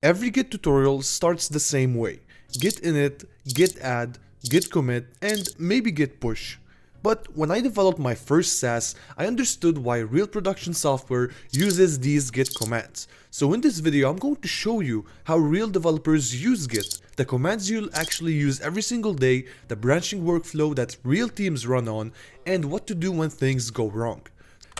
Every Git tutorial starts the same way: git init, git add, git commit, and maybe git push. But when I developed my first SaaS, I understood why real production software uses these git commands. So in this video, I'm going to show you how real developers use git, the commands you'll actually use every single day, the branching workflow that real teams run on, and what to do when things go wrong.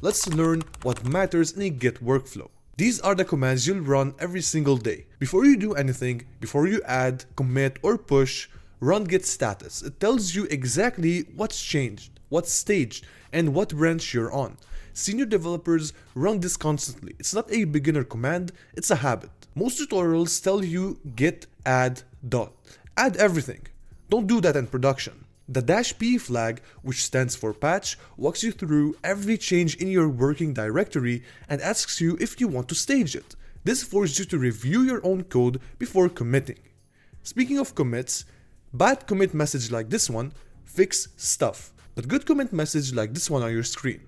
Let's learn what matters in a git workflow. These are the commands you'll run every single day. Before you do anything, before you add, commit, or push, run git status. It tells you exactly what's changed, what's staged, and what branch you're on. Senior developers run this constantly. It's not a beginner command, it's a habit. Most tutorials tell you git add dot. Add everything. Don't do that in production. The -p flag, which stands for patch, walks you through every change in your working directory and asks you if you want to stage it. This forces you to review your own code before committing. Speaking of commits, bad commit message like this one fix stuff, but good commit message like this one on your screen.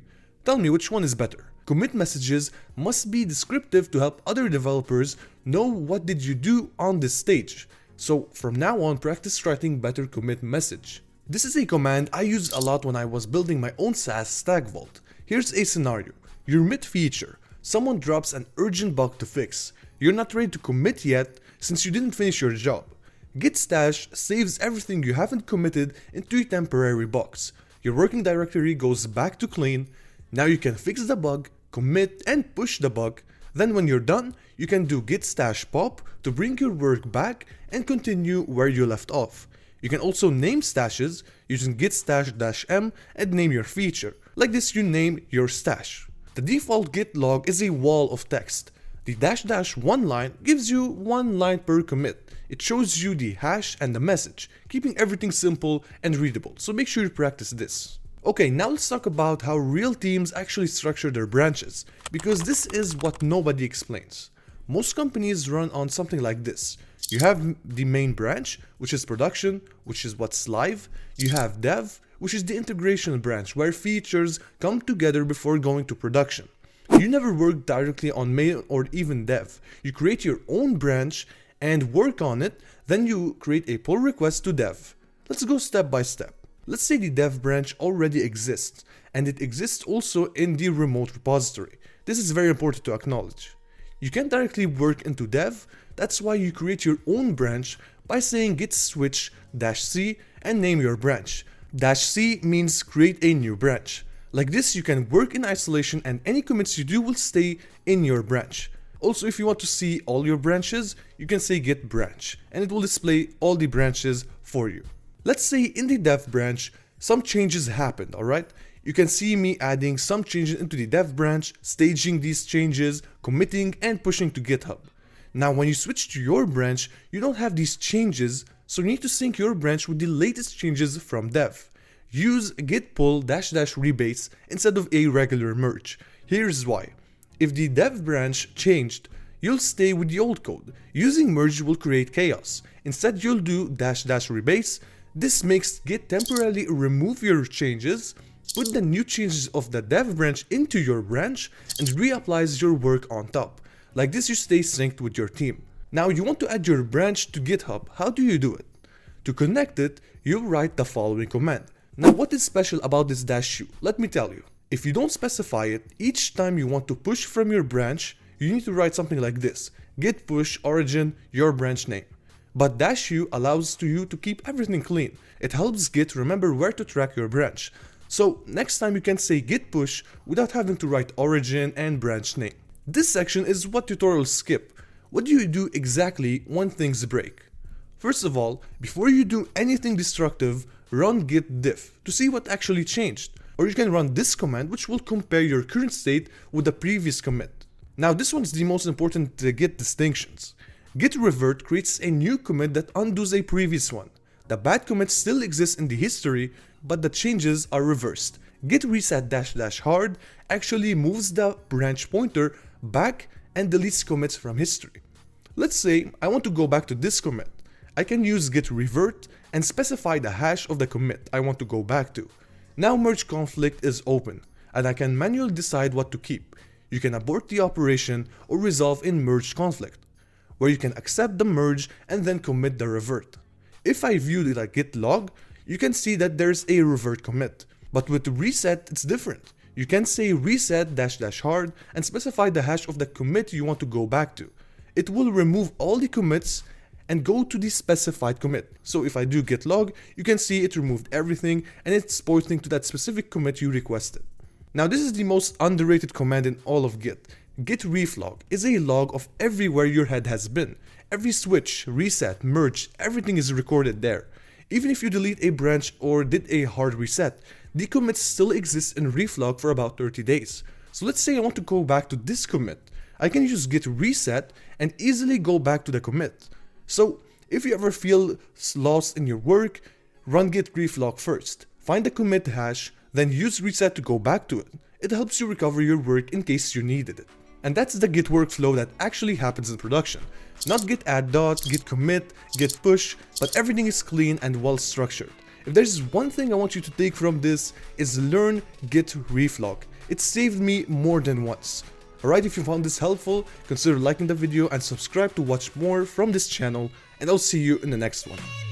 Tell me which one is better. Commit messages must be descriptive to help other developers know what did you do on this stage. So from now on, practice writing better commit message. This is a command I used a lot when I was building my own SaaS Stack Vault. Here's a scenario. You're mid-feature. Someone drops an urgent bug to fix. You're not ready to commit yet since you didn't finish your job. Git stash saves everything you haven't committed into a temporary box. Your working directory goes back to clean. Now you can fix the bug, commit, and push the bug. Then when you're done, you can do git stash pop to bring your work back and continue where you left off. You can also name stashes using git stash -m and name your feature. Like this, you name your stash. The default git log is a wall of text. The --1 line gives you one line per commit. It shows you the hash and the message, keeping everything simple and readable, so make sure you practice this. Okay, now let's talk about how real teams actually structure their branches, because this is what nobody explains. Most companies run on something like this. You have the main branch, which is production, which is what's live. You have dev, which is the integration branch, where features come together before going to production. You never work directly on main or even dev. You create your own branch and work on it, then you create a pull request to dev. Let's go step by step. Let's say the dev branch already exists, and it exists also in the remote repository. This is very important to acknowledge. You can't directly work into dev. That's why you create your own branch by saying git switch -c and name your branch. -c means create a new branch. Like this, you can work in isolation and any commits you do will stay in your branch. Also, if you want to see all your branches, you can say git branch and it will display all the branches for you. Let's say in the dev branch, some changes happened, alright? You can see me adding some changes into the dev branch, staging these changes, committing, and pushing to GitHub. Now, when you switch to your branch, you don't have these changes, so you need to sync your branch with the latest changes from dev. Use git pull --rebase instead of a regular merge. Here's why. If the dev branch changed, you'll stay with the old code. Using merge will create chaos. Instead, you'll do --rebase. This makes Git temporarily remove your changes, put the new changes of the dev branch into your branch, and reapplies your work on top. Like this, you stay synced with your team. Now, you want to add your branch to GitHub. How do you do it? To connect it, you'll write the following command. Now, what is special about this -u? Let me tell you. If you don't specify it, each time you want to push from your branch, you need to write something like this: git push origin your branch name. But -u allows you to keep everything clean. It helps Git remember where to track your branch. So next time you can say git push without having to write origin and branch name. This section is what tutorials skip. What do you do exactly when things break? First of all, before you do anything destructive, run git diff to see what actually changed. Or you can run this command, which will compare your current state with the previous commit. Now, this one is the most important Git distinctions. Git revert creates a new commit that undoes a previous one. The bad commit still exists in the history, but the changes are reversed. Git reset --hard actually moves the branch pointer back and deletes commits from history. Let's say I want to go back to this commit. I can use git revert and specify the hash of the commit I want to go back to. Now merge conflict is open, and I can manually decide what to keep. You can abort the operation or resolve in merge conflict. where you can accept the merge and then commit the revert. If I view it like git log, you can see that there's a revert commit. But with reset, it's different. You can say reset -- hard and specify the hash of the commit you want to go back to. It will remove all the commits and go to the specified commit. So if I do git log, you can see it removed everything and it's pointing to that specific commit you requested. Now this is the most underrated command in all of Git. Git reflog is a log of everywhere your head has been. Every switch, reset, merge, everything is recorded there. Even if you delete a branch or did a hard reset, the commit still exists in reflog for about 30 days. So let's say I want to go back to this commit. I can use git reset and easily go back to the commit. So if you ever feel lost in your work, run git reflog first. Find the commit hash, then use reset to go back to it. It helps you recover your work in case you needed it. And that's the Git workflow that actually happens in production. Not git add dot, git commit, git push, but everything is clean and well structured. If there's one thing I want you to take from this, is learn git reflog. It saved me more than once. Alright, if you found this helpful, consider liking the video and subscribe to watch more from this channel, and I'll see you in the next one.